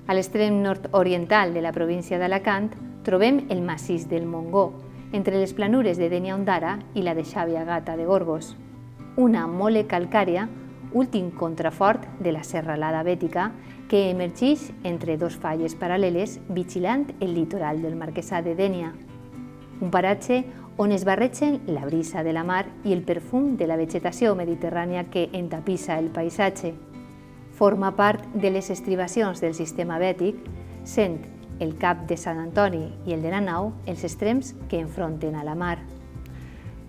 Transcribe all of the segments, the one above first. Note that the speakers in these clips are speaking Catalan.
A l'extrem nord-oriental de la província d'Alacant trobem el massís del Montgó, entre les planures de Dénia Ondara i la de Xàbia Gata de Gorgos. Una mole calcària, últim contrafort de la serralada bètica, que emergeix entre dos falles paral·leles vigilant el litoral del Marquesà de Dénia. Un paratge on es barregen la brisa de la mar i el perfum de la vegetació mediterrània que entapissa el paisatge. Forma part de les estribacions del sistema bètic, sent el Cap de Sant Antoni i el de la Nau els extrems que enfronten a la mar.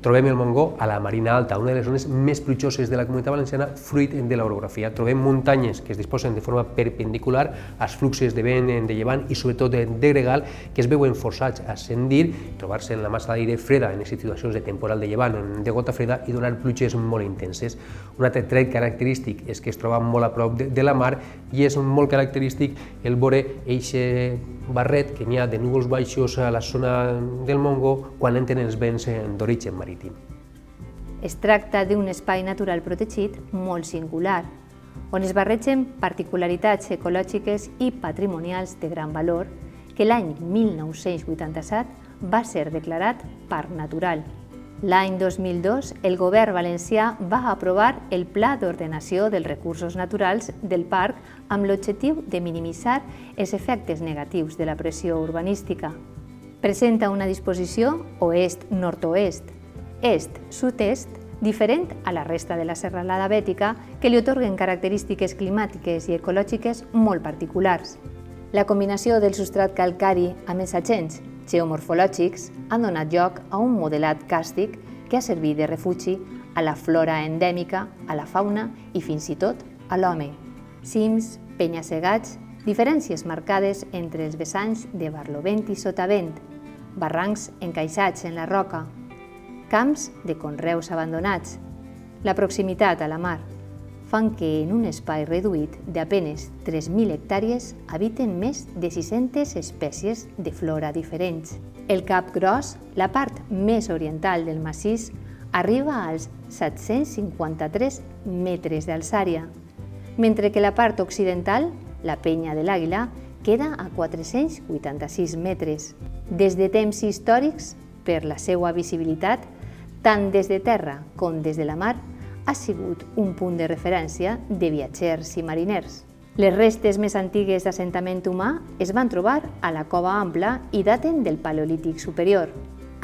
Trobem el Montgó a la Marina Alta, una de les zones més plujoses de la Comunitat Valenciana, fruit de l'orografia. Trobem muntanyes que es disposen de forma perpendicular als fluxos de vent de llevant i sobretot de gregal, que es veuen forçats a ascendir, trobar-se en la massa d'aire freda en situacions de temporal de llevant, de gota freda i donar pluges molt intenses. Un altre tret característic és que es troba molt a prop de la mar i és molt característic el veure eixe barret que n'hi ha de núvols baixos a la zona del Montgó quan entren els vents d'origen marítim. Es tracta d'un espai natural protegit molt singular, on es barregen particularitats ecològiques i patrimonials de gran valor que l'any 1987 va ser declarat Parc Natural. L'any 2002, el govern valencià va aprovar el Pla d'Ordenació dels Recursos Naturals del parc amb l'objectiu de minimitzar els efectes negatius de la pressió urbanística. Presenta una disposició oest-nord-oest, est-sud-est, diferent a la resta de la serralada bètica que li atorguen característiques climàtiques i ecològiques molt particulars. La combinació del substrat calcari amb els agents geomorfològics ha donat lloc a un modelat càrstic que ha servit de refugi a la flora endèmica, a la fauna i fins i tot a l'home. Cims, penya-segats, diferències marcades entre els vessants de barlovent i sotavent, barrancs encaixats en la roca, camps de conreus abandonats, la proximitat a la mar, fan que en un espai reduït d'apenes 3.000 hectàrees habiten més de 600 espècies de flora diferents. El Cap Gros, la part més oriental del massís, arriba als 753 metres d'alçària, mentre que la part occidental, la Penya de l'Àguila, queda a 486 metres. Des de temps històrics, per la seva visibilitat, tant des de terra com des de la mar, ha sigut un punt de referència de viatgers i mariners. Les restes més antigues d'assentament humà es van trobar a la Cova Ampla i daten del Paleolític superior.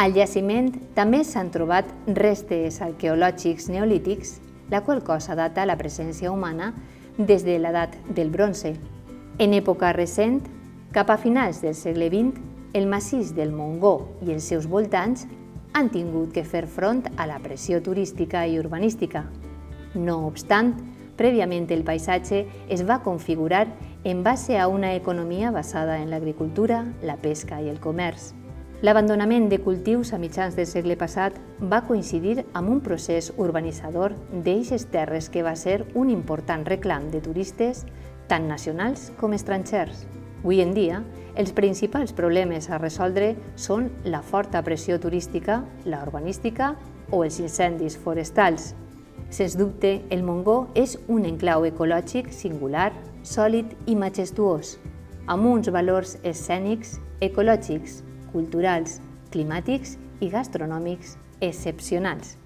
Al jaciment també s'han trobat restes arqueològics neolítics, la qual cosa data la presència humana des de l'edat del bronze. En època recent, cap a finals del segle XX, el massís del Montgó i els seus voltants han tingut que fer front a la pressió turística i urbanística. No obstant, prèviament el paisatge es va configurar en base a una economia basada en l'agricultura, la pesca i el comerç. L'abandonament de cultius a mitjans del segle passat va coincidir amb un procés urbanitzador d'eixes terres que va ser un important reclam de turistes, tant nacionals com estrangers. Avui en dia, els principals problemes a resoldre són la forta pressió turística, la urbanística o els incendis forestals. Sens dubte, el Montgó és un enclau ecològic singular, sòlid i majestuós, amb uns valors escènics, ecològics, culturals, climàtics i gastronòmics excepcionals.